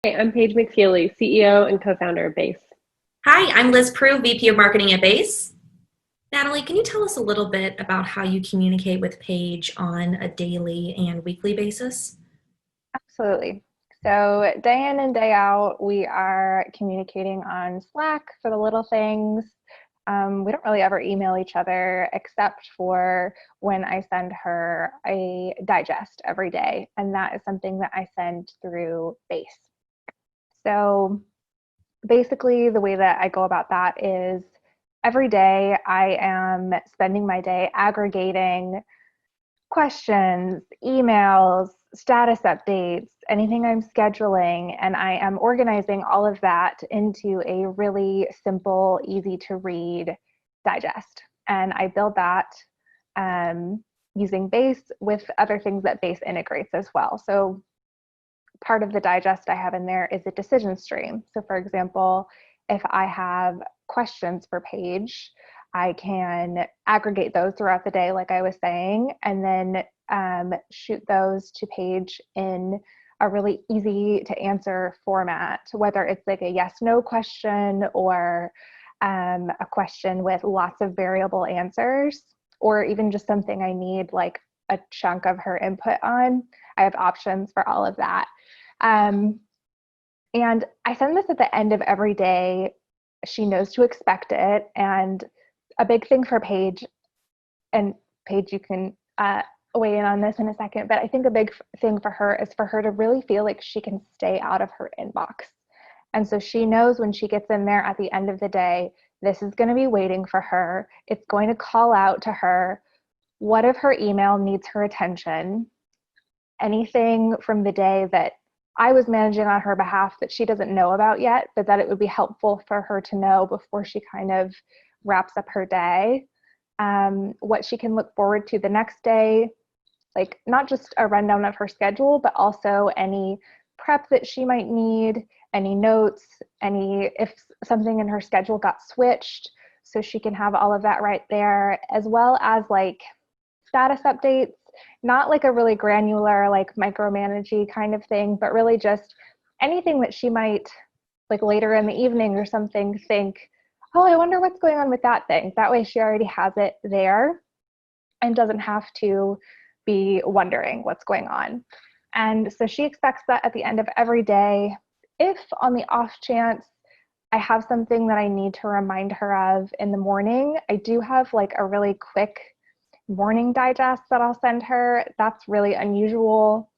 Hey, I'm Paige McPheely, CEO and co-founder of Base. Hi, I'm Liz Prue, VP of Marketing at Base. Natalie, can you tell us a little bit about how you communicate with Paige on a daily and weekly basis? Absolutely. So day in and day out, we are communicating on Slack for the little things. We don't really ever email each other except for when I send her a digest every day. And that is something that I send through Base. So basically, the way that I go about that is every day I am spending my day aggregating questions, emails, status updates, anything I'm scheduling, and I am organizing all of that into a really simple, easy to read digest. And I build that using Base with other things that Base integrates as well. So part of the digest I have in there is a decision stream. So for example, if I have questions for Paige, I can aggregate those throughout the day, like I was saying, and then shoot those to Paige in a really easy to answer format, whether it's like a yes, no question or a question with lots of variable answers, or even just something I need like a chunk of her input on. I have options for all of that. Um, and I send this at the end of every day. She knows to expect it. And a big thing for Paige, and Paige, you can weigh in on this in a second, but I think a big thing for her is for her to really feel like she can stay out of her inbox. And so she knows when she gets in there at the end of the day, this is going to be waiting for her. It's going to call out to her. What if her email needs her attention? Anything from the day that I was managing on her behalf that she doesn't know about yet, but that it would be helpful for her to know before she kind of wraps up her day. What she can look forward to the next day, like not just a rundown of her schedule, but also any prep that she might need, any notes, if something in her schedule got switched, so she can have all of that right there, as well as like status updates, not like a really granular, like micromanagey kind of thing, but really just anything that she might, like later in the evening or something, think, oh, I wonder what's going on with that thing. That way she already has it there and doesn't have to be wondering what's going on. And so she expects that at the end of every day. If on the off chance I have something that I need to remind her of in the morning, I do have like a really quick morning digest that I'll send her. That's really unusual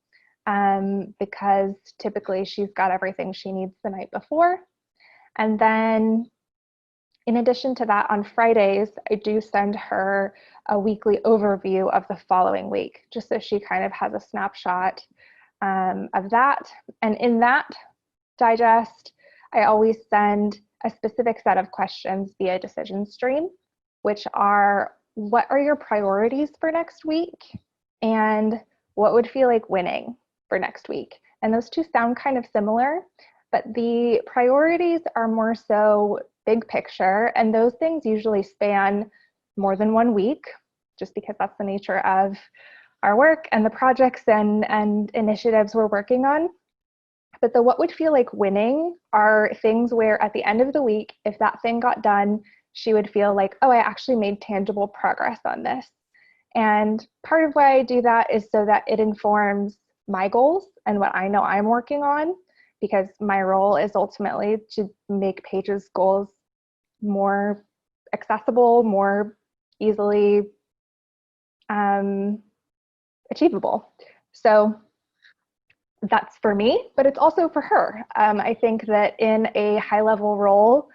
because typically she's got everything she needs the night before. And then in addition to that, on Fridays, I do send her a weekly overview of the following week, just so she kind of has a snapshot of that. And in that digest, I always send a specific set of questions via decision stream, which are, what are your priorities for next week? And what would feel like winning for next week? And those two sound kind of similar, but the priorities are more so big picture, and those things usually span more than 1 week, just because that's the nature of our work and the projects and initiatives we're working on. But the what would feel like winning are things where at the end of the week, if that thing got done, she would feel like, oh, I actually made tangible progress on this. And part of why I do that is so that it informs my goals and what I know I'm working on, because my role is ultimately to make Paige's goals more accessible, more easily achievable. So that's for me, but it's also for her. I think that in a high level role,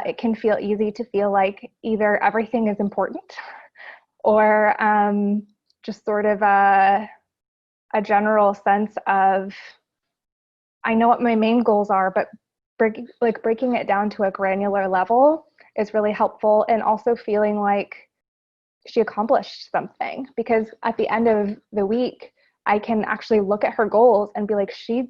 it can feel easy to feel like either everything is important or just sort of a general sense of, I know what my main goals are, but breaking it down to a granular level is really helpful, and also feeling like she accomplished something, because at the end of the week, I can actually look at her goals and be like, she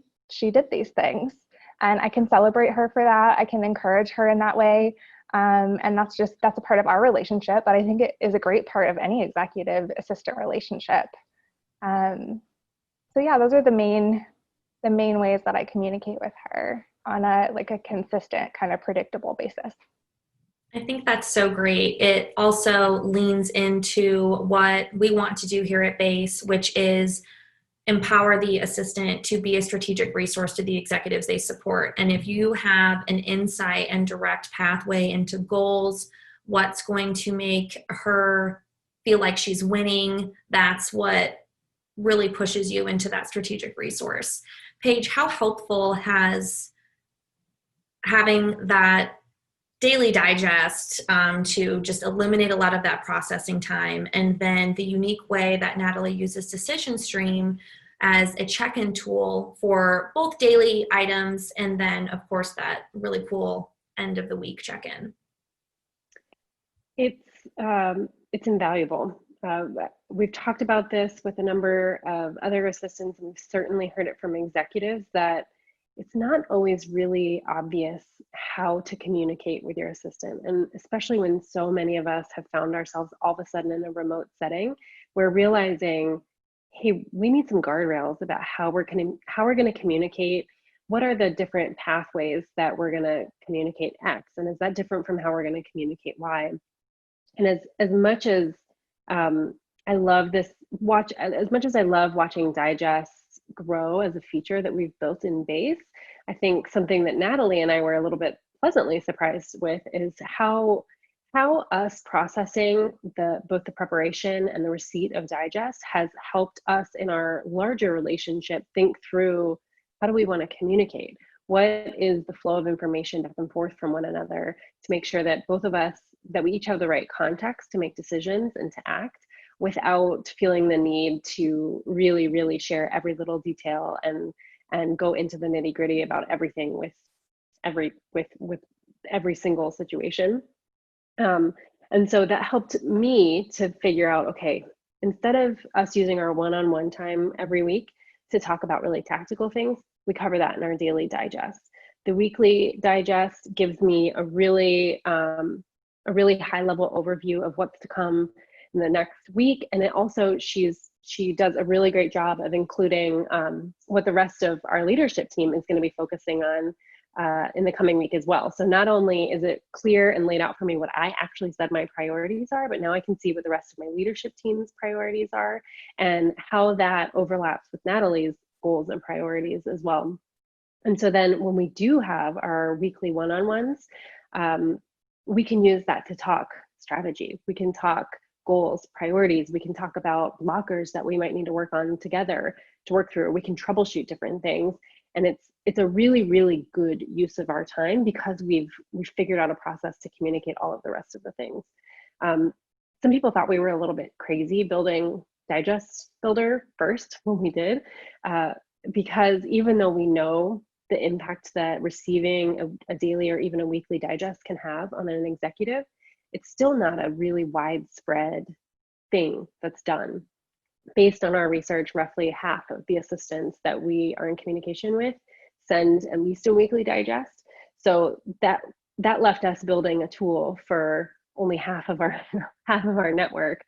did these things, and I can celebrate her for that. I can encourage her in that way. And that's a part of our relationship, but I think it is a great part of any executive assistant relationship. So yeah, those are the main the main ways that I communicate with her on a consistent kind of predictable basis. I think that's so great. It also leans into what we want to do here at Base, which is empower the assistant to be a strategic resource to the executives they support. And if you have an insight and direct pathway into goals, what's going to make her feel like she's winning, that's what really pushes you into that strategic resource. Paige, how helpful has having that daily digest to just eliminate a lot of that processing time, and then the unique way that Natalie uses Decision Stream as a check-in tool for both daily items and then, of course, that really cool end of the week check-in? It's invaluable. We've talked about this with a number of other assistants, and we've certainly heard it from executives that it's not always really obvious how to communicate with your assistant. And especially when so many of us have found ourselves all of a sudden in a remote setting, we're realizing, hey, we need some guardrails about how we're going to communicate. What are the different pathways that we're going to communicate X? And is that different from how we're going to communicate Y? And as much as I love as much as I love watching digests grow as a feature that we've built in Base, I think something that Natalie and I were a little bit pleasantly surprised with is how us processing both the preparation and the receipt of digest has helped us in our larger relationship think through, how do we want to communicate? What is the flow of information back and forth from one another to make sure that both of us, that we each have the right context to make decisions and to act without feeling the need to really, really share every little detail and go into the nitty gritty about everything with every single situation. And so that helped me to figure out, okay, instead of us using our one-on-one time every week to talk about really tactical things, we cover that in our daily digest. The weekly digest gives me a really high-level overview of what's to come in the next week, and it also she does a really great job of including what the rest of our leadership team is going to be focusing on in the coming week as well. So not only is it clear and laid out for me what I actually said my priorities are, but now I can see what the rest of my leadership team's priorities are and how that overlaps with Natalie's goals and priorities as well. And so then when we do have our weekly one-on-ones, we can use that to talk strategy. We can talk goals, priorities. We can talk about blockers that we might need to work on together to work through. We can troubleshoot different things. And it's a really, really good use of our time because we've figured out a process to communicate all of the rest of the things. Some people thought we were a little bit crazy building Digest Builder first when we did, because even though we know the impact that receiving a daily or even a weekly digest can have on an executive, it's still not a really widespread thing that's done. Based on our research, roughly half of the assistants that we are in communication with send at least a weekly digest. So that left us building a tool for only half of our network.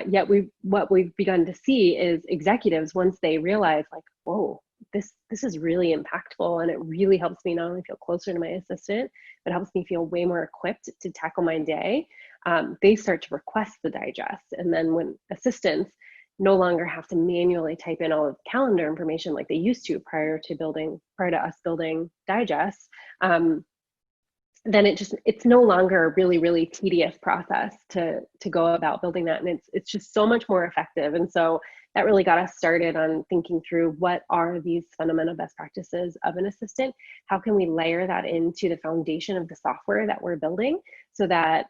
Yet what we've begun to see is executives, once they realize, like, whoa, this is really impactful, and it really helps me not only feel closer to my assistant, but helps me feel way more equipped to tackle my day. They start to request the digest, and then when assistants no longer have to manually type in all of the calendar information like they used to prior to us building digests, then it's no longer a really, really tedious process to go about building that. And it's just so much more effective. And so that really got us started on thinking through what are these fundamental best practices of an assistant? How can we layer that into the foundation of the software that we're building so that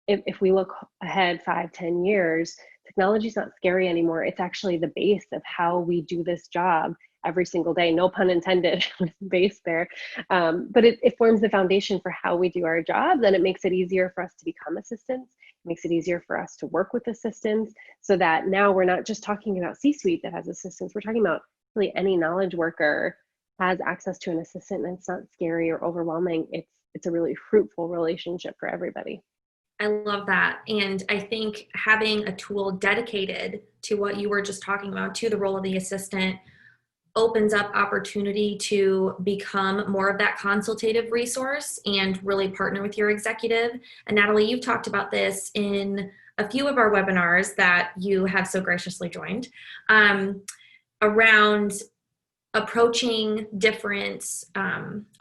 if we look ahead 5-10 years, technology is not scary anymore. It's actually the base of how we do this job every single day. No pun intended with base there. But it forms the foundation for how we do our jobs, and it makes it easier for us to become assistants. It makes it easier for us to work with assistants so that now we're not just talking about C-suite that has assistants. We're talking about really any knowledge worker has access to an assistant, and it's not scary or overwhelming. It's a really fruitful relationship for everybody. I love that. And I think having a tool dedicated to what you were just talking about, to the role of the assistant, opens up opportunity to become more of that consultative resource and really partner with your executive. And Natalie, you've talked about this in a few of our webinars that you have so graciously joined, around approaching different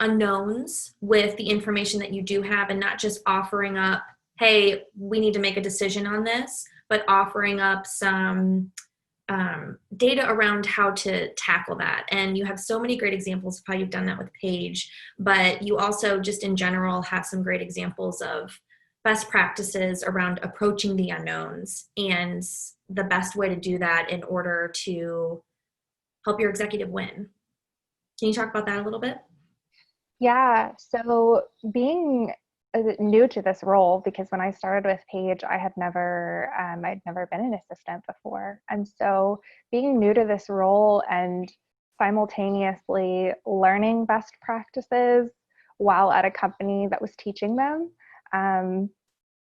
unknowns with the information that you do have, and not just offering up, hey, we need to make a decision on this, but offering up some data around how to tackle that. And you have so many great examples of how you've done that with Paige, but you also just in general have some great examples of best practices around approaching the unknowns and the best way to do that in order to help your executive win. Can you talk about that a little bit? Yeah, so being new to this role, because when I started with Paige, I'd never been an assistant before. And so being new to this role and simultaneously learning best practices while at a company that was teaching them,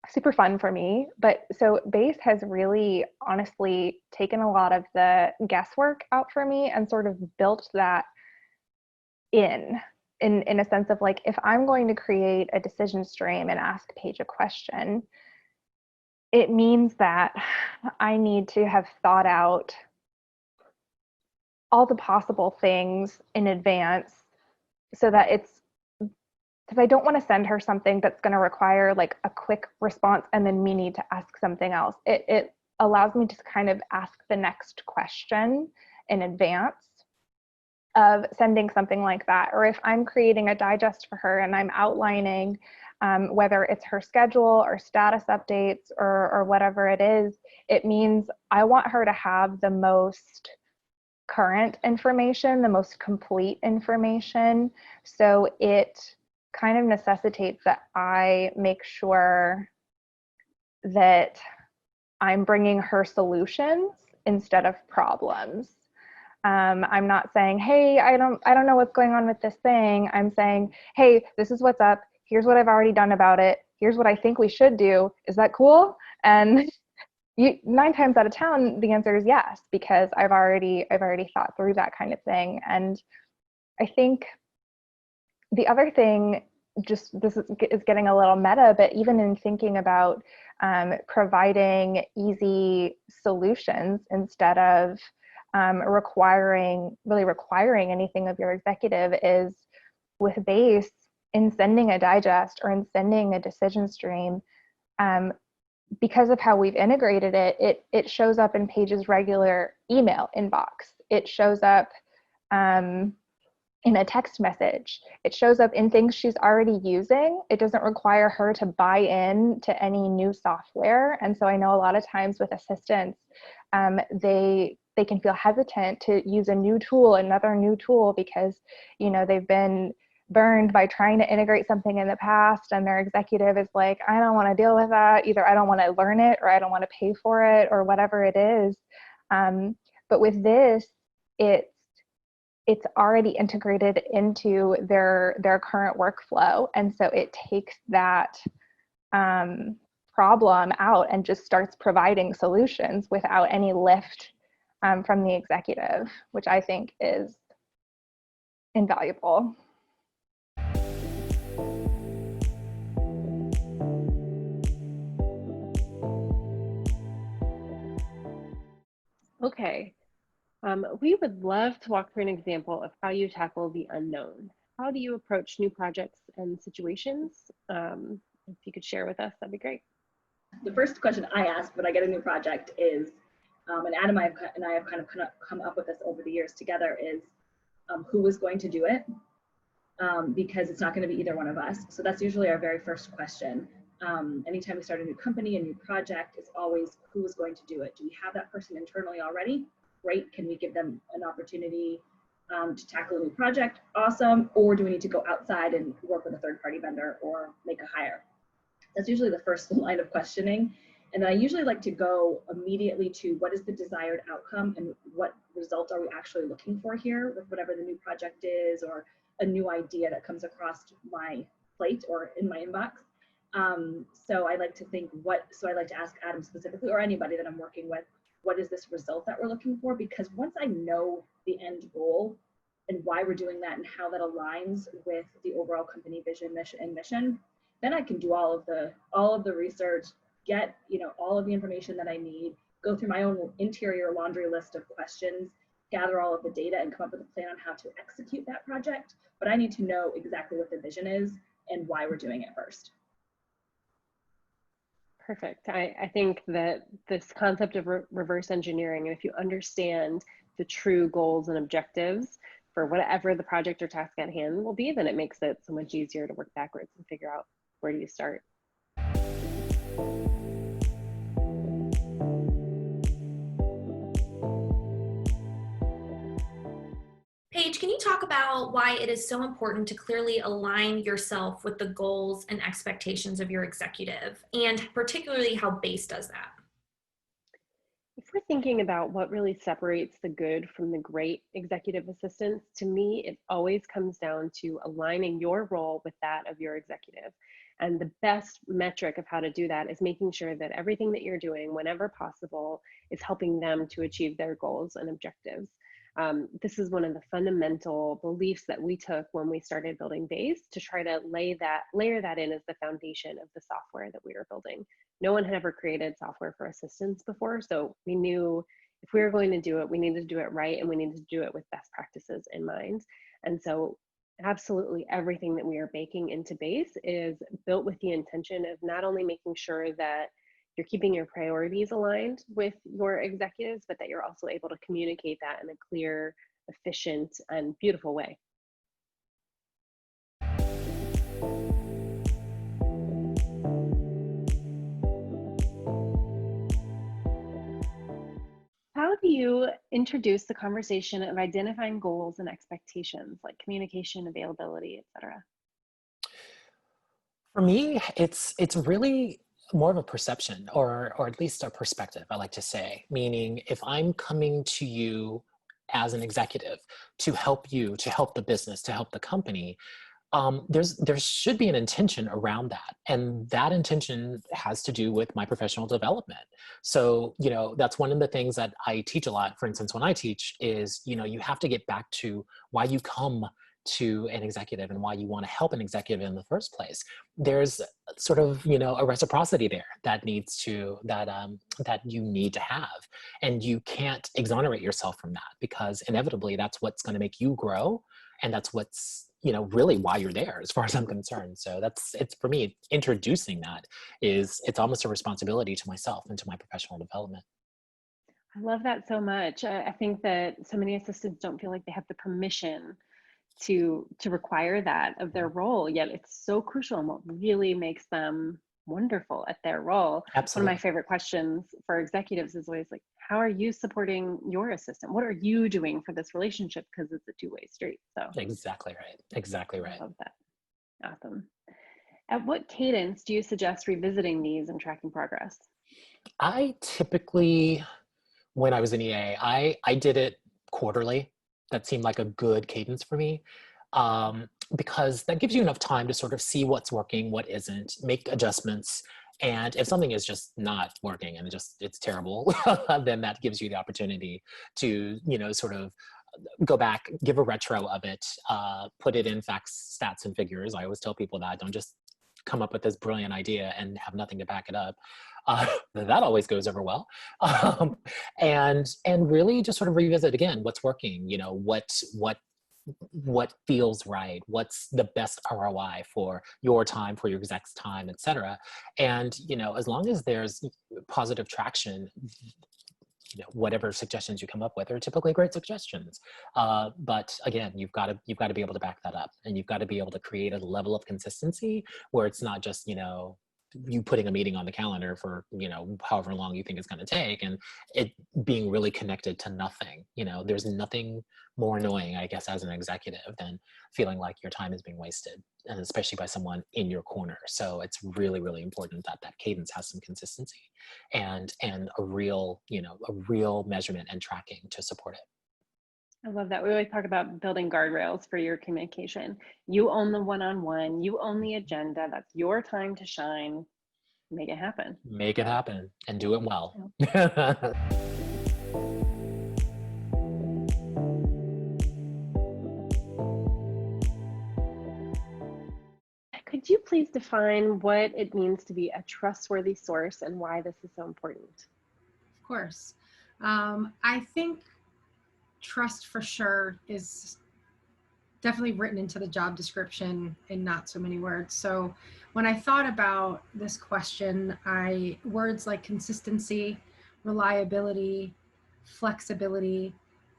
super fun for me. But so BASE has really honestly taken a lot of the guesswork out for me and sort of built that in a sense of like, if I'm going to create a decision stream and ask Paige a question, it means that I need to have thought out all the possible things in advance so that it's, because I don't want to send her something that's going to require like a quick response and then me need to ask something else. It allows me to kind of ask the next question in advance of sending something like that. Or if I'm creating a digest for her and I'm outlining whether it's her schedule or status updates or whatever it is, it means I want her to have the most current information, the most complete information. So it kind of necessitates that I make sure that I'm bringing her solutions instead of problems. I'm not saying, hey, I don't know what's going on with this thing. I'm saying, hey, this is what's up. Here's what I've already done about it. Here's what I think we should do. Is that cool? And 9 times out of 10, the answer is yes, because I've already thought through that kind of thing. And I think the other thing, just this is getting a little meta, but even in thinking about providing easy solutions instead of requiring anything of your executive, is with BASE, in sending a digest or in sending a decision stream, because of how we've integrated it, it shows up in Paige's regular email inbox. It shows up in a text message. It shows up in things she's already using. It doesn't require her to buy in to any new software. And so I know a lot of times with assistants, they can feel hesitant to use another new tool, because, you know, they've been burned by trying to integrate something in the past, and their executive is like, I don't want to deal with that. Either I don't want to learn it, or I don't want to pay for it, or whatever it is. But with this, it's already integrated into their current workflow. And so it takes that problem out and just starts providing solutions without any lift from the executive, which I think is invaluable. Okay. We would love to walk through an example of how you tackle the unknown. How do you approach new projects and situations? If you could share with us, that'd be great. The first question I ask when I get a new project is, and Adam and I have kind of come up with this over the years together, is who is going to do it? Because it's not going to be either one of us. So that's usually our very first question. Anytime we start a new company, a new project, it's always who is going to do it? Do we have that person internally already? Great. Can we give them an opportunity to tackle a new project? Awesome. Or do we need to go outside and work with a third-party vendor or make a hire? That's usually the first line of questioning. And then I usually like to go immediately to what is the desired outcome and what result are we actually looking for here with whatever the new project is, or a new idea that comes across my plate or in my inbox. So I like to think I like to ask Adam specifically, or anybody that I'm working with, what is this result that we're looking for? Because once I know the end goal and why we're doing that and how that aligns with the overall company vision, mission, then I can do all of the research, get, all of the information that I need, go through my own interior laundry list of questions, gather all of the data, and come up with a plan on how to execute that project. But I need to know exactly what the vision is and why we're doing it first. Perfect. I think that this concept of reverse engineering, and if you understand the true goals and objectives for whatever the project or task at hand will be, then it makes it so much easier to work backwards and figure out where do you start. Paige, can you talk about why it is so important to clearly align yourself with the goals and expectations of your executive, and particularly how BASE does that? If we're thinking about what really separates the good from the great executive assistants, to me, it always comes down to aligning your role with that of your executive. And the best metric of how to do that is making sure that everything that you're doing, whenever possible, is helping them to achieve their goals and objectives. This is one of the fundamental beliefs that we took when we started building BASE, to try to layer that in as the foundation of the software that we were building. No one had ever created software for assistants before, so we knew if we were going to do it, we needed to do it right, and we needed to do it with best practices in mind. And so absolutely everything that we are baking into BASE is built with the intention of not only making sure that you're keeping your priorities aligned with your executives, but that you're also able to communicate that in a clear, efficient, and beautiful way. How do you introduce the conversation of identifying goals and expectations, like communication, availability, etc.? For me, it's really more of a perception, or at least a perspective, I like to say. Meaning, if I'm coming to you as an executive to help you, to help the business, to help the company, there should be an intention around that, and that intention has to do with my professional development. So that's one of the things that I teach a lot. For instance, when I teach is you have to get back to why you come to an executive and why you want to help an executive in the first place. There's sort of a reciprocity there that needs to that you need to have, and you can't exonerate yourself from that, because inevitably that's what's going to make you grow, and that's what's really why you're there, as far as I'm concerned. So it's for me, introducing that it's almost a responsibility to myself and to my professional development. I love that so much. I think that so many assistants don't feel like they have the permission to require that of their role, yet it's so crucial and what really makes them wonderful at their role. Absolutely. One of my favorite questions for executives is always like, how are you supporting your assistant? What are you doing for this relationship? Because it's a two-way street. So exactly right. I love that. Awesome. At what cadence do you suggest revisiting these and tracking progress? I typically, when I was in EA, I did it quarterly. That seemed like a good cadence for me, because that gives you enough time to sort of see what's working, what isn't, make adjustments. And if something is just not working and it's terrible, then that gives you the opportunity to, sort of go back, give a retro of it, put it in facts, stats, and figures. I always tell people that don't just come up with this brilliant idea and have nothing to back it up. That always goes over well. And really just sort of revisit again, what's working, what feels right, what's the best ROI for your time, for your exec's time, etc. And, as long as there's positive traction, whatever suggestions you come up with are typically great suggestions. But again, you've got to be able to back that up, and you've got to be able to create a level of consistency where it's not just, you putting a meeting on the calendar for, however long you think it's going to take, and it being really connected to nothing. There's nothing more annoying, I guess, as an executive than feeling like your time is being wasted, and especially by someone in your corner. So it's really, really important that that cadence has some consistency and a real measurement and tracking to support it. I love that. We always talk about building guardrails for your communication. You own the one-on-one, you own the agenda. That's your time to shine. Make it happen. Make it happen and do it well. Yeah. Could you please define what it means to be a trustworthy source and why this is so important? Of course. I think trust for sure is definitely written into the job description in not so many words. So when I thought about this question, words like consistency, reliability, flexibility,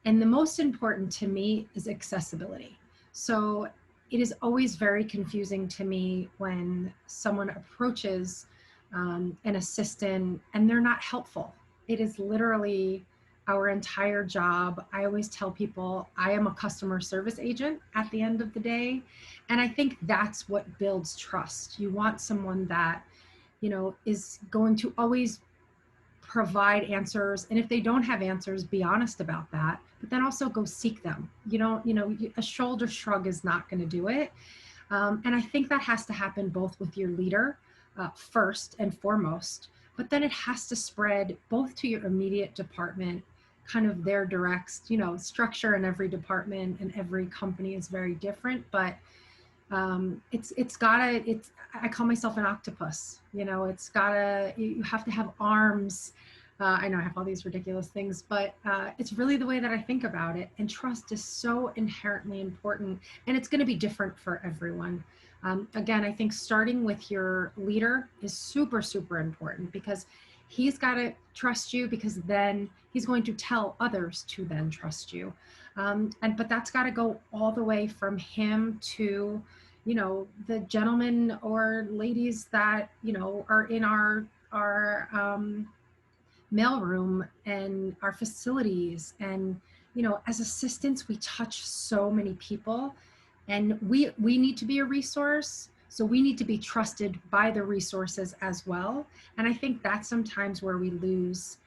and the most important to me is accessibility. So it is always very confusing to me when someone approaches an assistant and they're not helpful. It is literally our entire job. I always tell people I am a customer service agent at the end of the day. And I think that's what builds trust. You want someone that, is going to always provide answers. And if they don't have answers, be honest about that, but then also go seek them. A shoulder shrug is not going to do it. And I think that has to happen both with your leader first and foremost, but then it has to spread both to your immediate department, kind of their directs, structure in every department and every company is very different, but I call myself an octopus, you have to have arms. I know I have all these ridiculous things, but it's really the way that I think about it. And trust is so inherently important, and it's going to be different for everyone. Again, I think starting with your leader is super, super important because he's got to trust you, because then he's going to tell others to then trust you. But that's got to go all the way from him to, the gentlemen or ladies that, are in our mailroom and our facilities. And, as assistants, we touch so many people, and we need to be a resource. So we need to be trusted by the resources as well. And I think that's sometimes where we lose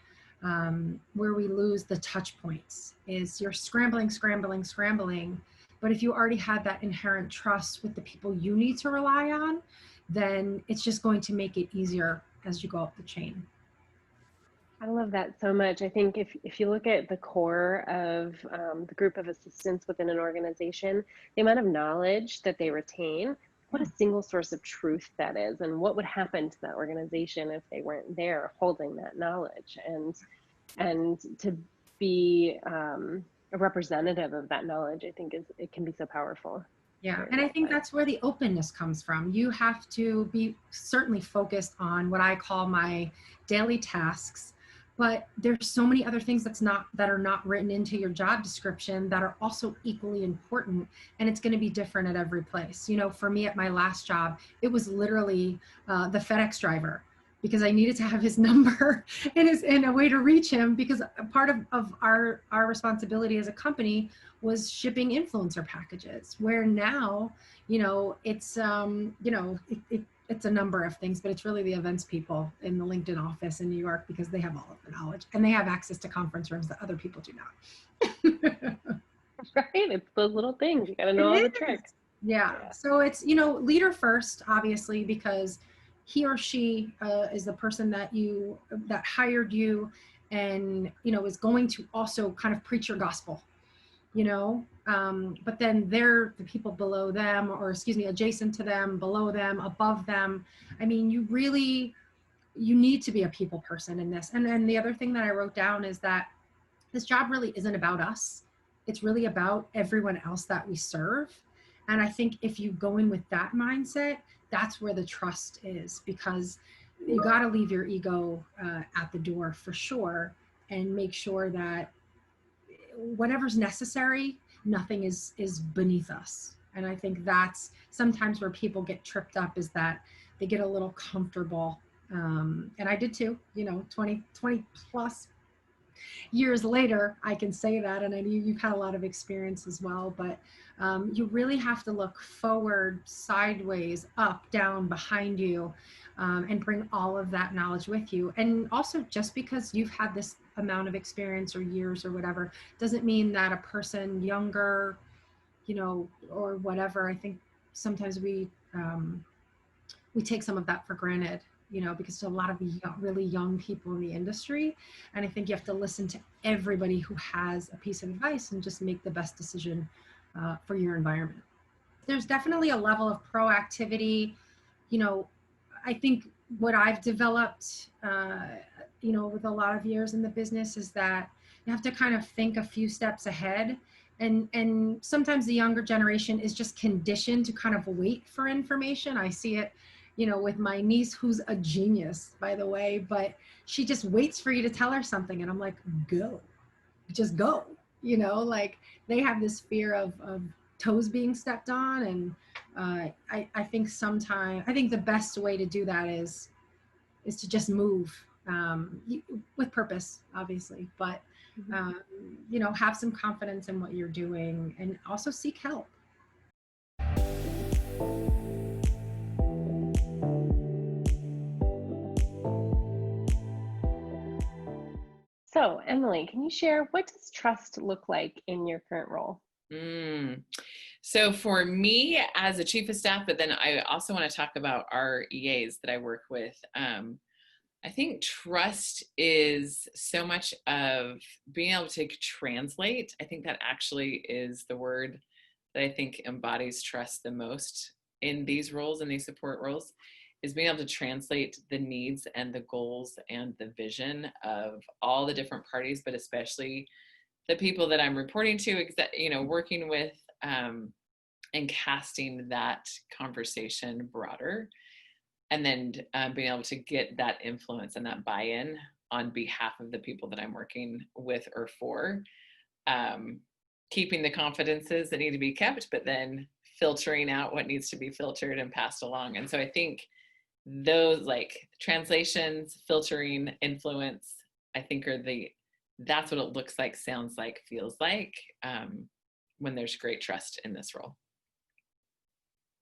the touch points, is you're scrambling. But if you already had that inherent trust with the people you need to rely on, then it's just going to make it easier as you go up the chain. I love that so much. I think if you look at the core of the group of assistants within an organization, the amount of knowledge that they retain, what a single source of truth that is, and what would happen to that organization if they weren't there holding that knowledge, and to be a representative of that knowledge, I think it can be so powerful. Yeah, and I think that's where the openness comes from. You have to be certainly focused on what I call my daily tasks, but there's so many other things that are not written into your job description that are also equally important, and it's going to be different at every place. For me at my last job, it was literally the FedEx driver, because I needed to have his number and a way to reach him, because a part of our responsibility as a company was shipping influencer packages, where now, it's, it's a number of things, but it's really the events people in the LinkedIn office in New York, because they have all of the knowledge and they have access to conference rooms that other people do not. Right, it's those little things, you gotta know all the tricks. Yeah. So it's, leader first, obviously, because he or she is the person that hired you, and, is going to also kind of preach your gospel, but then they're the people below them, or adjacent to them, below them, above them. I mean, you need to be a people person in this. And then the other thing that I wrote down is that this job really isn't about us. It's really about everyone else that we serve. And I think if you go in with that mindset, that's where the trust is, because you got to leave your ego at the door for sure, and make sure that whatever's necessary, nothing is beneath us. And I think that's sometimes where people get tripped up, is that they get a little comfortable. And I did too, 20 plus years later, I can say that. And I know you've had a lot of experience as well, but you really have to look forward, sideways, up, down, behind you, and bring all of that knowledge with you. And also, just because you've had this amount of experience or years or whatever, doesn't mean that a person younger, or whatever, I think sometimes we take some of that for granted. because there's a lot of really young people in the industry. And I think you have to listen to everybody who has a piece of advice and just make the best decision for your environment. There's definitely a level of proactivity. I think what I've developed, with a lot of years in the business is that you have to kind of think a few steps ahead. And sometimes the younger generation is just conditioned to kind of wait for information. I see it, with my niece, who's a genius, by the way, but she just waits for you to tell her something. And I'm like, just go, like they have this fear of toes being stepped on. And I think the best way to do that is to just move with purpose, obviously, but have some confidence in what you're doing and also seek help. So, Emily, can you share, what does trust look like in your current role? So for me as a chief of staff, but then I also want to talk about our EAs that I work with. I think trust is so much of being able to translate. I think that actually is the word that I think embodies trust the most in these roles, in these support roles, is being able to translate the needs and the goals and the vision of all the different parties, but especially the people that I'm reporting to, working with, and casting that conversation broader. And then being able to get that influence and that buy-in on behalf of the people that I'm working with or for, keeping the confidences that need to be kept, but then filtering out what needs to be filtered and passed along. And so I think those like translations, filtering, influence, I think that's what it looks like, sounds like, feels like when there's great trust in this role.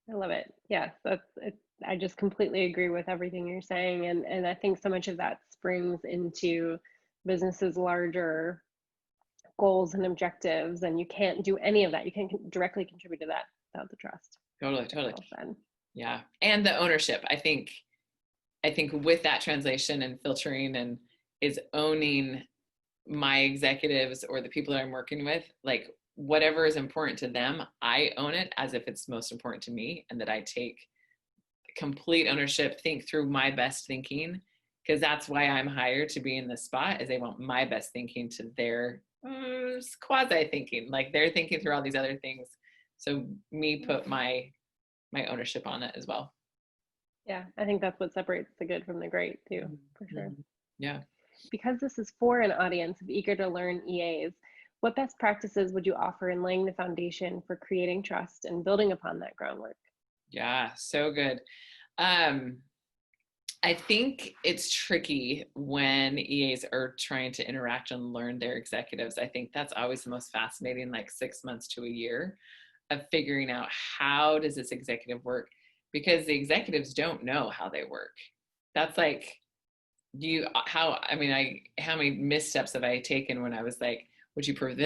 I love it. Yes, that's it. I just completely agree with everything you're saying. And I think so much of that springs into businesses' larger goals and objectives. And you can't do any of that. You can't directly contribute to that without the trust. Totally. Well said. Yeah. And the ownership, I think with that translation and filtering and is owning my executives or the people that I'm working with, like whatever is important to them, I own it as if it's most important to me, and that I take complete ownership, think through my best thinking, because that's why I'm hired to be in this spot, is they want my best thinking to their quasi thinking, like they're thinking through all these other things. So me put my ownership on it as well. Yeah, I think that's what separates the good from the great too, for sure. Yeah. Because this is for an audience of eager to learn EAs, what best practices would you offer in laying the foundation for creating trust and building upon that groundwork? Yeah, so good. I think it's tricky when EAs are trying to interact and learn their executives. I think that's always the most fascinating, like 6 months to a year of figuring out how does this executive work, because the executives don't know how they work. That's like, how many missteps have I taken when I was like, would you prefer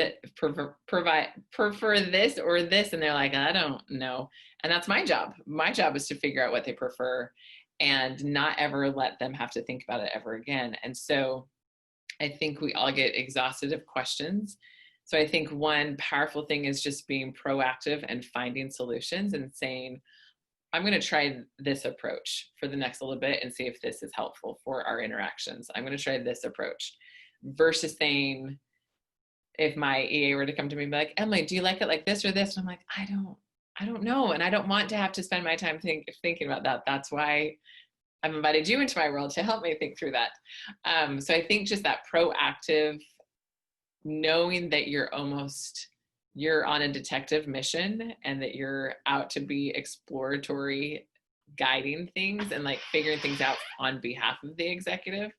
this or this? And they're like, I don't know. And that's my job. My job is to figure out what they prefer and not ever let them have to think about it ever again. And so I think we all get exhausted of questions. So I think one powerful thing is just being proactive and finding solutions and saying, I'm going to try this approach for the next little bit and see if this is helpful for our interactions. I'm going to try this approach, versus saying, if my EA were to come to me and be like, Emily, do you like it like this or this? And I'm like, I don't know. And I don't want to have to spend my time thinking about that. That's why I've invited you into my world to help me think through that. So I think just that proactive, knowing that you're on a detective mission and that you're out to be exploratory, guiding things and like figuring things out on behalf of the executive.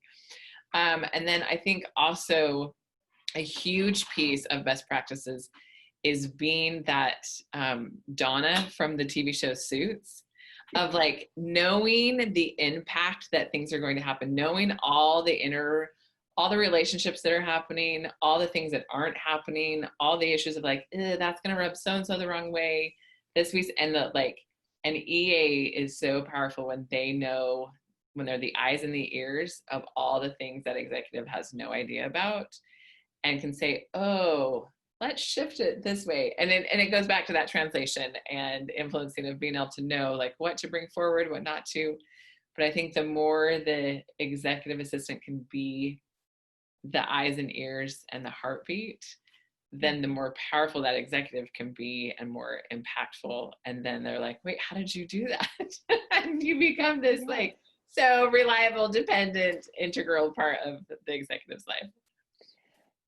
And then I think also a huge piece of best practices is being that Donna from the TV show Suits, of like knowing the impact that things are going to happen, knowing all the relationships that are happening, all the things that aren't happening, all the issues of like, that's going to rub so-and-so the wrong way. An EA is so powerful when they know when they're the eyes and the ears of all the things that executive has no idea about, and can say, oh, let's shift it this way. And it goes back to that translation and influencing of being able to know like what to bring forward, what not to. But I think the more the executive assistant can be the eyes and ears and the heartbeat, then the more powerful that executive can be and more impactful. And then they're like, wait, how did you do that? And you become this like so reliable, dependent, integral part of the executive's life.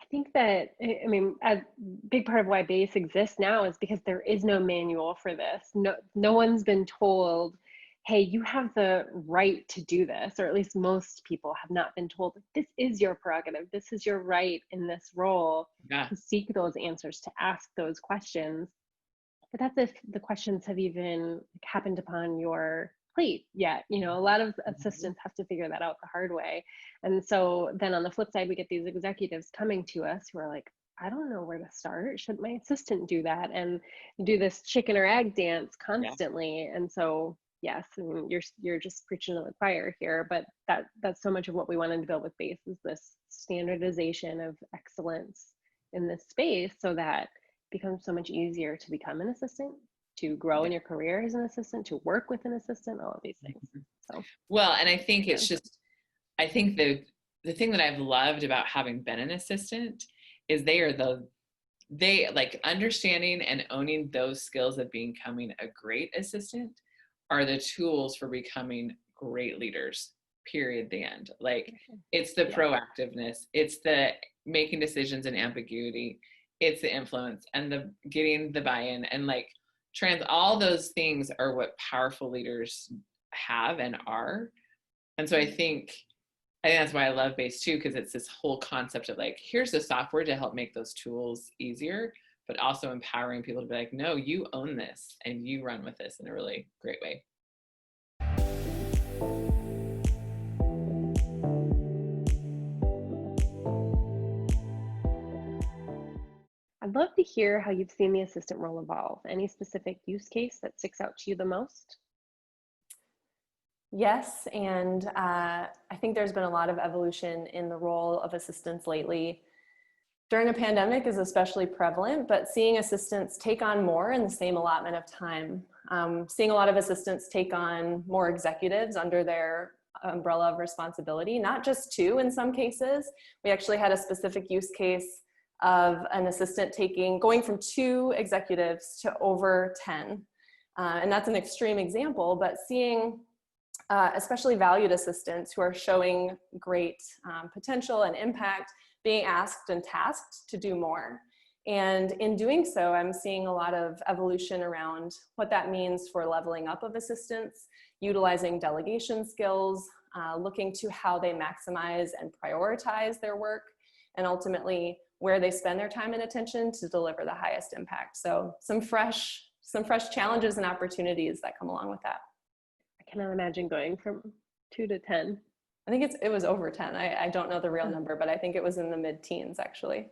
I think that, I mean, a big part of why BASE exists now is because there is no manual for this. No one's been told, hey, you have the right to do this, or at least most people have not been told, this is your prerogative, this is your right in this role to seek those answers, to ask those questions. But that's if the questions have even happened upon your plate yet. You know, a lot of assistants have to figure that out the hard way. And so then on the flip side, we get these executives coming to us who are like, I don't know where to start. Should my assistant do that? And do this chicken or egg dance constantly. And so yes, I mean, you're just preaching to the choir here, but that's so much of what we wanted to build with BASE is this standardization of excellence in this space, so that it becomes so much easier to become an assistant, to grow in your career as an assistant, to work with an assistant, all of these things. So well, and I think it's just, I think the thing that I've loved about having been an assistant is they like understanding and owning those skills of becoming a great assistant are the tools for becoming great leaders, period, the end. Like it's the proactiveness, it's the making decisions in ambiguity, it's the influence and the getting the buy-in, and like all those things are what powerful leaders have and are. And so I think that's why I love BASE too, because it's this whole concept of like, here's the software to help make those tools easier, but also empowering people to be like, no, you own this and you run with this in a really great way. I'd love to hear how you've seen the assistant role evolve. Any specific use case that sticks out to you the most? Yes, and I think there's been a lot of evolution in the role of assistants lately. During a pandemic is especially prevalent, but seeing assistants take on more in the same allotment of time. Seeing a lot of assistants take on more executives under their umbrella of responsibility, not just two in some cases. We actually had a specific use case of an assistant going from 2 executives to over 10. And that's an extreme example, but seeing especially valued assistants who are showing great potential and impact being asked and tasked to do more. And in doing so, I'm seeing a lot of evolution around what that means for leveling up of assistants, utilizing delegation skills, looking to how they maximize and prioritize their work, and ultimately where they spend their time and attention to deliver the highest impact. So some fresh challenges and opportunities that come along with that. I cannot imagine going from 2 to 10. I think it was over 10. I don't know the real number, but I think it was in the mid-teens actually.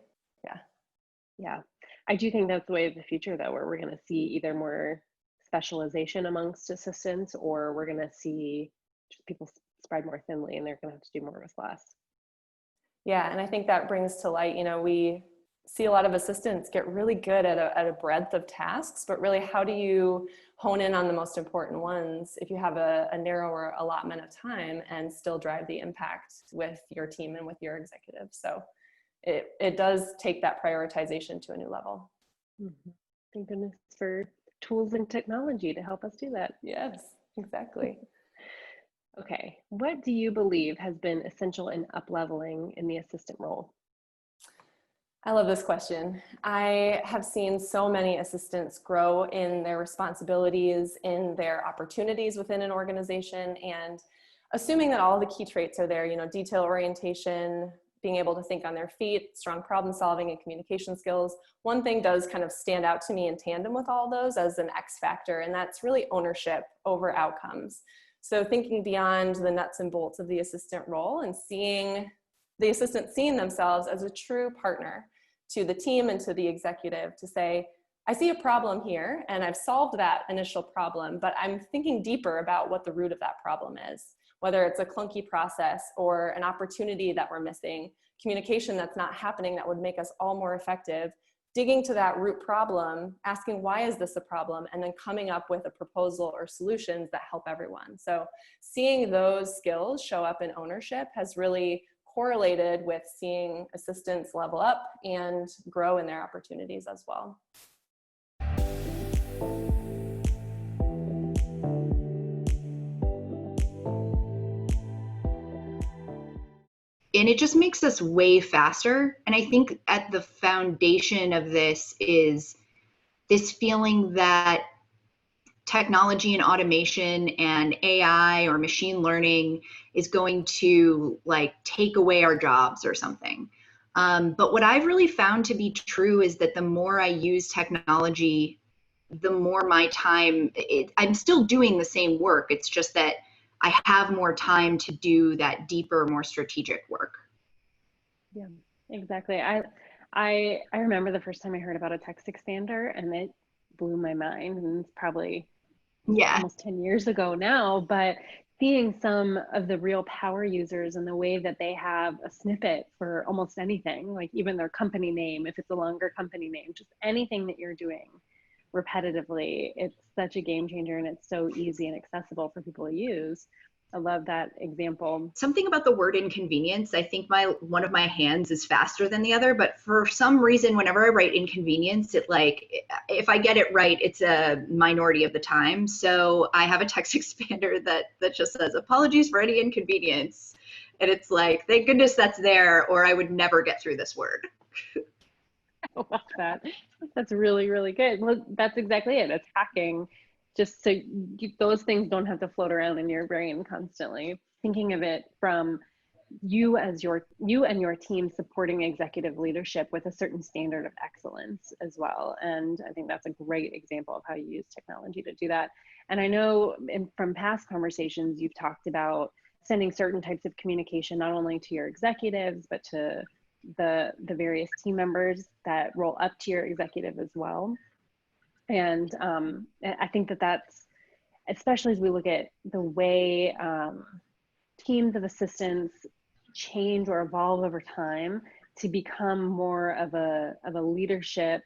Yeah. I do think that's the way of the future though, where we're going to see either more specialization amongst assistants, or we're going to see just people spread more thinly and they're going to have to do more with less. Yeah, and I think that brings to light, we see a lot of assistants get really good at a breadth of tasks, but really how do you hone in on the most important ones if you have a narrower allotment of time and still drive the impact with your team and with your executives? So it does take that prioritization to a new level. Mm-hmm. Thank goodness for tools and technology to help us do that. Yes, exactly. Okay, what do you believe has been essential in up-leveling in the assistant role? I love this question. I have seen so many assistants grow in their responsibilities, in their opportunities within an organization, and assuming that all the key traits are there, detail orientation, being able to think on their feet, strong problem solving and communication skills. One thing does kind of stand out to me in tandem with all those as an X factor, and that's really ownership over outcomes. So thinking beyond the nuts and bolts of the assistant role and seeing the assistant seeing themselves as a true partner to the team and to the executive, to say, I see a problem here and I've solved that initial problem, but I'm thinking deeper about what the root of that problem is, whether it's a clunky process or an opportunity that we're missing, communication that's not happening that would make us all more effective, digging to that root problem, asking why is this a problem, and then coming up with a proposal or solutions that help everyone. So seeing those skills show up in ownership has really correlated with seeing assistants level up and grow in their opportunities as well. And it just makes us way faster. And I think at the foundation of this is this feeling that technology and automation and AI or machine learning is going to like take away our jobs or something. But what I've really found to be true is that the more I use technology, the more my time, I'm still doing the same work. It's just that I have more time to do that deeper, more strategic work. Yeah, exactly. I remember the first time I heard about a text expander, and it blew my mind, and it's probably almost 10 years ago now, but seeing some of the real power users and the way that they have a snippet for almost anything, like even their company name, if it's a longer company name, just anything that you're doing repetitively, it's such a game changer, and it's so easy and accessible for people to use. I love that example. Something about the word inconvenience. I think one of my hands is faster than the other, but for some reason, whenever I write inconvenience, it like, if I get it right, it's a minority of the time. So I have a text expander that just says apologies for any inconvenience. And it's like, thank goodness that's there, or I would never get through this word. I love that. That's really, really good. Well, that's exactly it. It's hacking, just so those things don't have to float around in your brain constantly. Thinking of it from you and your team supporting executive leadership with a certain standard of excellence as well. And I think that's a great example of how you use technology to do that. And I know from past conversations, you've talked about sending certain types of communication, not only to your executives, but to the various team members that roll up to your executive as well. And I think that's, especially as we look at the way teams of assistants change or evolve over time to become more of a leadership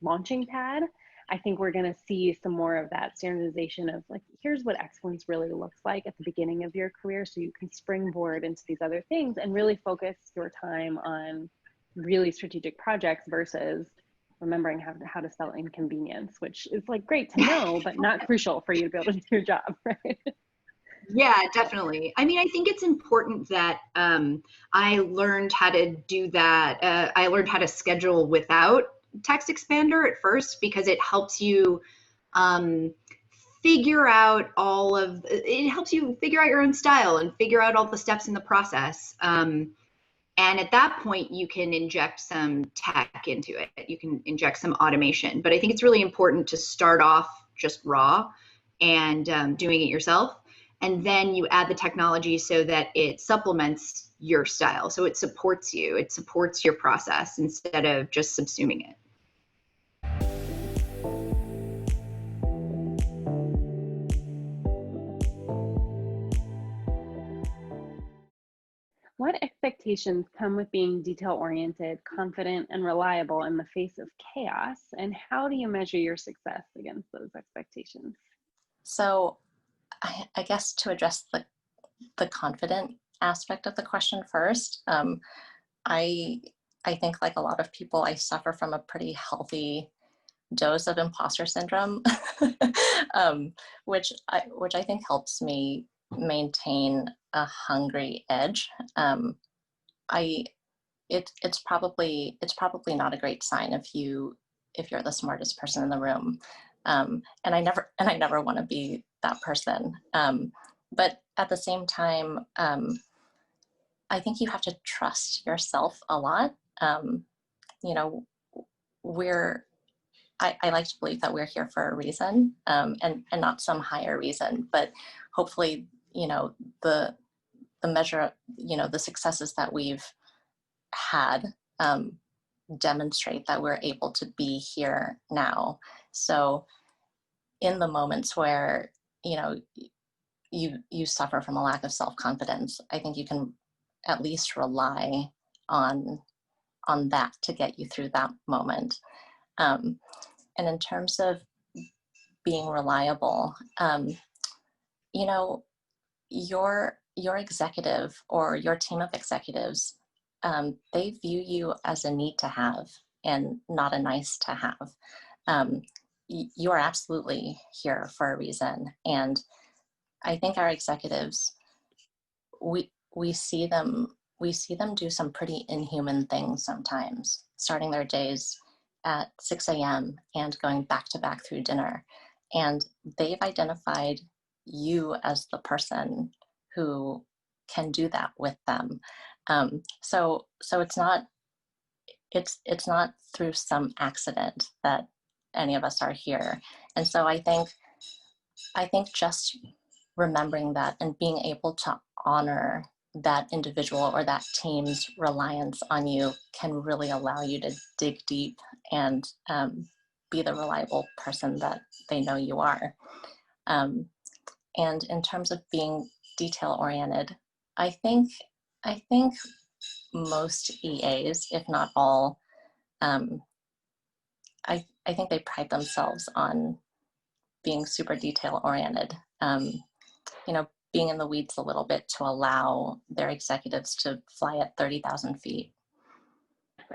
launching pad, I think we're going to see some more of that standardization of like, here's what excellence really looks like at the beginning of your career, so you can springboard into these other things and really focus your time on really strategic projects versus remembering how to sell inconvenience, which is like great to know, but not crucial for you to be able to do your job, right? Yeah, definitely. I mean, I think it's important that I learned how to do that. I learned how to schedule without text expander at first, because it helps you figure out it helps you figure out your own style and figure out all the steps in the process. And at that point, you can inject some tech into it. You can inject some automation. But I think it's really important to start off just raw and doing it yourself. And then you add the technology so that it supplements your style. So it supports you. It supports your process instead of just subsuming it. What expectations come with being detail-oriented, confident, and reliable in the face of chaos? And how do you measure your success against those expectations? So I guess to address the confident aspect of the question first, I think like a lot of people, I suffer from a pretty healthy dose of imposter syndrome, which I think helps me maintain a hungry edge. It's probably not a great sign if you're the smartest person in the room, and I never want to be that person. But at the same time, I think you have to trust yourself a lot. You know, I like to believe that we're here for a reason, and not some higher reason, but hopefully, you know, the measure, you know, the successes that we've had demonstrate that we're able to be here now. So in the moments where, you know, you suffer from a lack of self-confidence, I think you can at least rely on that to get you through that moment. And in terms of being reliable, you know, your executive or your team of executives, they view you as a need to have and not a nice to have. You are absolutely here for a reason. And I think our executives, we see them do some pretty inhuman things sometimes, starting their days at 6 a.m. and going back to back through dinner. And they've identified you as the person who can do that with them. So it's not through some accident that any of us are here. And so I think just remembering that and being able to honor that individual or that team's reliance on you can really allow you to dig deep and be the reliable person that they know you are. And in terms of being detail oriented, I think most EAs, if not all, I think they pride themselves on being super detail oriented. You know, being in the weeds a little bit to allow their executives to fly at 30,000 feet.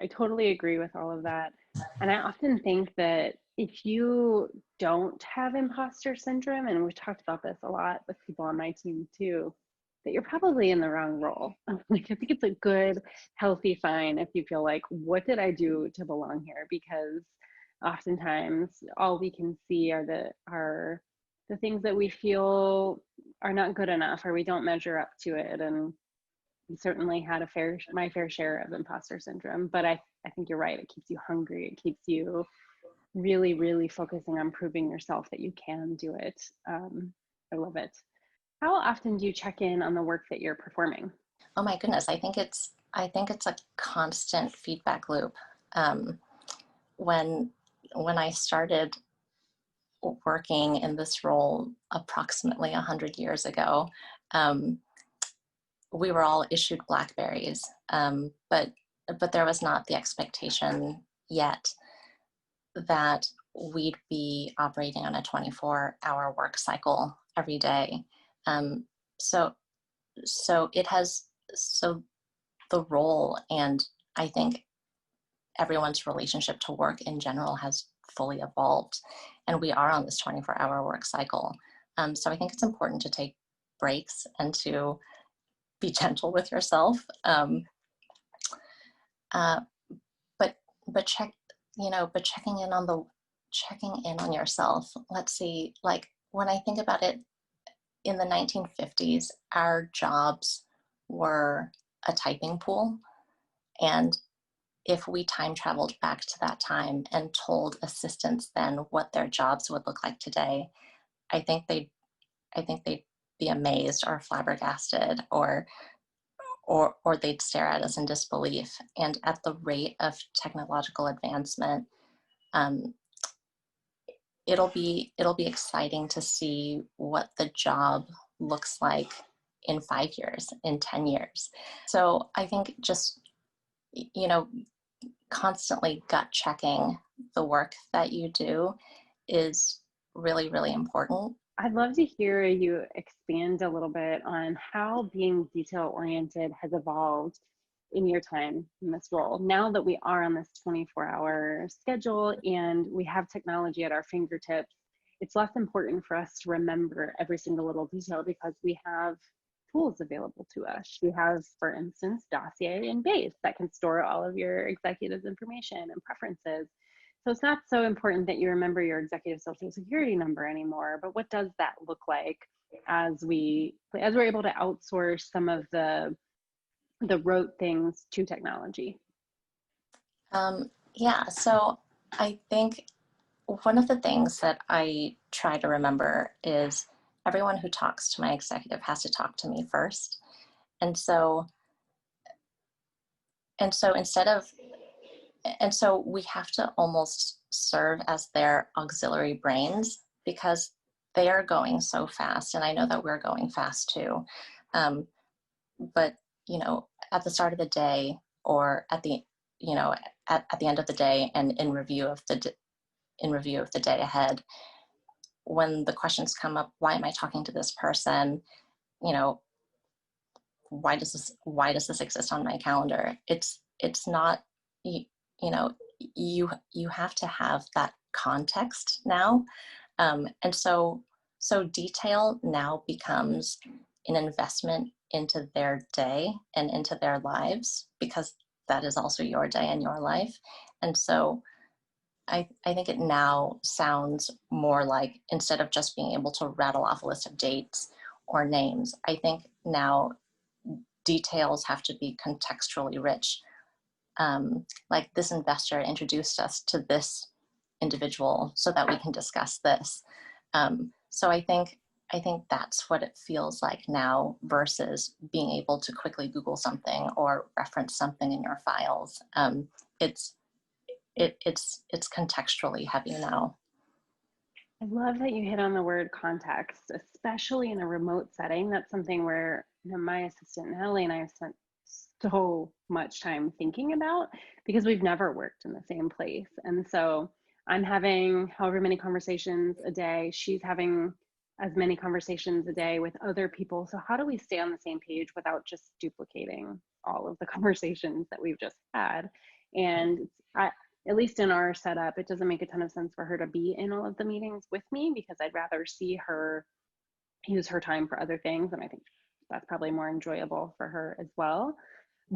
I totally agree with all of that. And I often think that if you don't have imposter syndrome, and we've talked about this a lot with people on my team too, that you're probably in the wrong role. Like, I think it's a good, healthy sign if you feel like, what did I do to belong here? Because oftentimes all we can see are the things that we feel are not good enough, or we don't measure up to it. And certainly had my fair share of imposter syndrome, but I think you're right. It keeps you hungry. It keeps you really, really focusing on proving yourself that you can do it. I love it. How often do you check in on the work that you're performing? Oh my goodness, I think it's a constant feedback loop. When I started working in this role approximately 100 years ago, we were all issued Blackberries, but there was not the expectation yet that we'd be operating on a 24-hour work cycle every day. So the role, and I think everyone's relationship to work in general, has fully evolved, and we are on this 24-hour work cycle. So I think it's important to take breaks and to be gentle with yourself. But checking in on yourself. Let's see, like, when I think about it, in the 1950s, our jobs were a typing pool. And if we time traveled back to that time and told assistants then what their jobs would look like today, I think they'd be amazed or flabbergasted, or they'd stare at us in disbelief. And at the rate of technological advancement, it'll be exciting to see what the job looks like in 5 years, in 10 years. So I think just, constantly gut checking the work that you do is really, really important. I'd love to hear you expand a little bit on how being detail oriented has evolved in your time in this role. Now that we are on this 24-hour schedule and we have technology at our fingertips, it's less important for us to remember every single little detail because we have tools available to us. We have, for instance, Dossier and Base that can store all of your executives' information and preferences. So it's not so important that you remember your executive social security number anymore, but what does that look like as we're able to outsource some of the rote things to technology? Yeah, so I think one of the things that I try to remember is everyone who talks to my executive has to talk to me first. And so instead of and so we have to almost serve as their auxiliary brains because they are going so fast, and I know that we're going fast too. But you know, at the start of the day, or at the, you know, at the end of the day, and in review of the day ahead, when the questions come up, why am I talking to this person? You know, why does this exist on my calendar? It's not, you know, you have to have that context now. And so detail now becomes an investment into their day and into their lives, because that is also your day and your life. And so I think it now sounds more like, instead of just being able to rattle off a list of dates or names, I think now details have to be contextually rich. Like, this investor introduced us to this individual so that we can discuss this. So I think that's what it feels like now, versus being able to quickly Google something or reference something in your files. It's contextually heavy now. I love that you hit on the word context, especially in a remote setting. That's something where, you know, my assistant Natalie and I have spent so much time thinking about, because we've never worked in the same place. And so I'm having however many conversations a day, she's having as many conversations a day with other people. So how do we stay on the same page without just duplicating all of the conversations that we've just had? And at least in our setup, it doesn't make a ton of sense for her to be in all of the meetings with me, because I'd rather see her use her time for other things. And I think that's probably more enjoyable for her as well.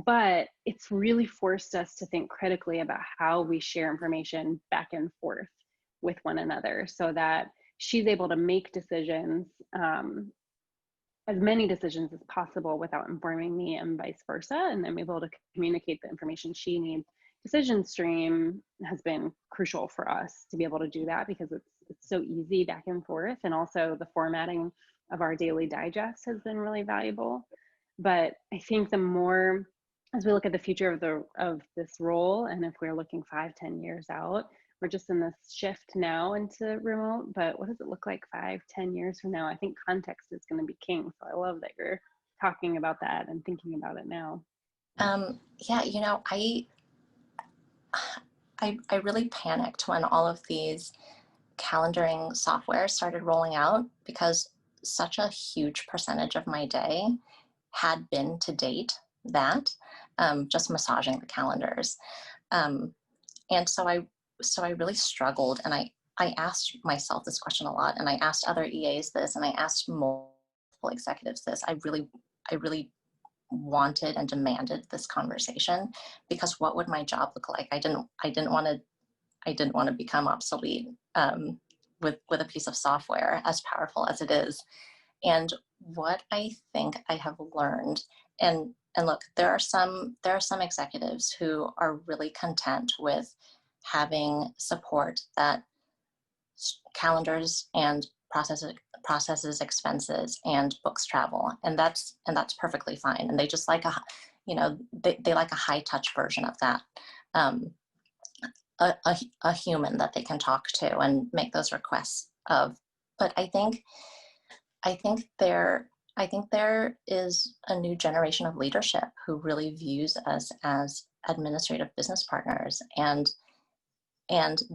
But it's really forced us to think critically about how we share information back and forth with one another, so that she's able to make decisions, as many decisions as possible, without informing me, and vice versa. And I'm able to communicate the information she needs. Decision stream has been crucial for us to be able to do that, because it's so easy back and forth. And also the formatting of our daily digest has been really valuable. But I think the more, as we look at the future of this role, and if we're looking 5-10 years out, we're just in this shift now into remote, but what does it look like 5-10 years from now? I think context is going to be king. So I love that you're talking about that and thinking about it now. Yeah, you know, I really panicked when all of these calendaring software started rolling out, because such a huge percentage of my day had been to date that, just massaging the calendars. And so I really struggled, and I asked myself this question a lot, and I asked other EAs this, and I asked multiple executives this. I really wanted and demanded this conversation, because what would my job look like? I didn't want to become obsolete with a piece of software as powerful as it is. And what I think I have learned, and look, there are some executives who are really content with having support that calendars and processes expenses and books travel, and that's perfectly fine. And they just like they like a high touch version of that, a human that they can talk to and make those requests of. But I think there is a new generation of leadership who really views us as administrative business partners, and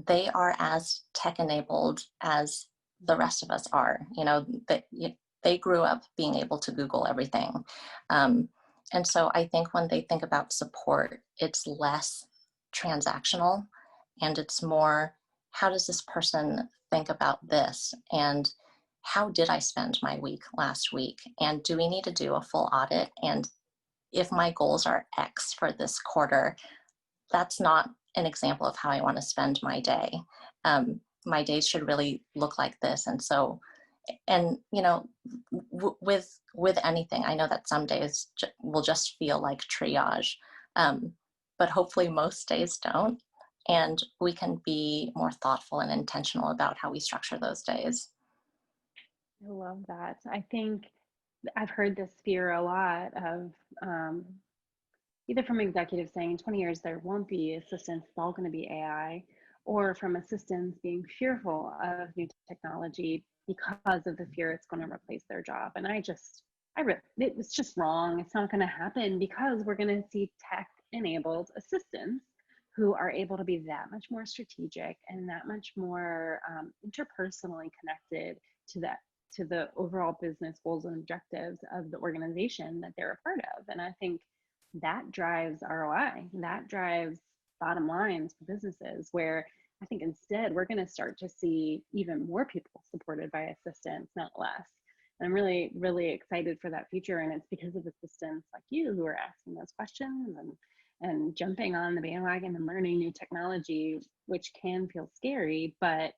they are as tech enabled as the rest of us are. You know, they grew up being able to Google everything. And so I think when they think about support, it's less transactional, and it's more, how does this person think about this? And how did I spend my week last week? And do we need to do a full audit? And if my goals are X for this quarter, that's not an example of how I want to spend my day. My days should really look like this. And so, and you know, with anything, I know that some days will just feel like triage, but hopefully most days don't. And we can be more thoughtful and intentional about how we structure those days. I love that. I think I've heard this fear a lot of, either from executives saying in 20 years there won't be assistants, it's all going to be AI, or from assistants being fearful of new technology because of the fear it's going to replace their job. And it's just wrong. It's not going to happen, because we're going to see tech-enabled assistants who are able to be that much more strategic and that much more interpersonally connected to the overall business goals and objectives of the organization that they're a part of. And I think that drives ROI, that drives bottom lines for businesses, where I think instead we're going to start to see even more people supported by assistants, not less. And I'm really, really excited for that future. And it's because of assistants like you who are asking those questions and jumping on the bandwagon and learning new technology, which can feel scary, but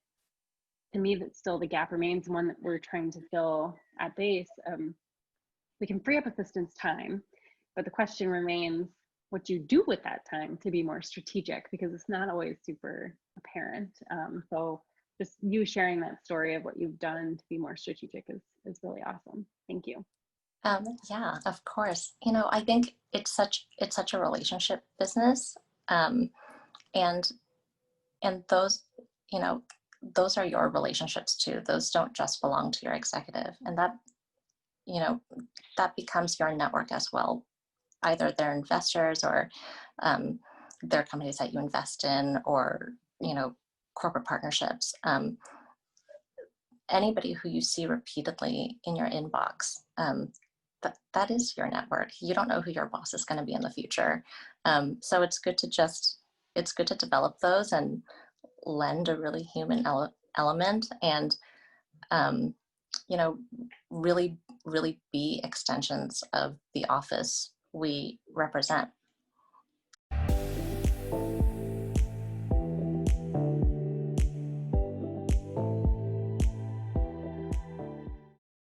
to me, that still the gap remains, one that we're trying to fill at base. We can free up assistants' time, but the question remains what you do with that time to be more strategic, because it's not always super apparent. So just you sharing that story of what you've done to be more strategic is really awesome. Thank you. Yeah, of course. You know, I think it's such a relationship business, and those, you know, those are your relationships too. Those don't just belong to your executive, and that, you know, that becomes your network as well. Either they're investors, or they're companies that you invest in, or, you know, corporate partnerships. Anybody who you see repeatedly in your inbox, that is your network. You don't know who your boss is going to be in the future. So it's good to develop those and lend a really human element, and you know, really be extensions of the office we represent.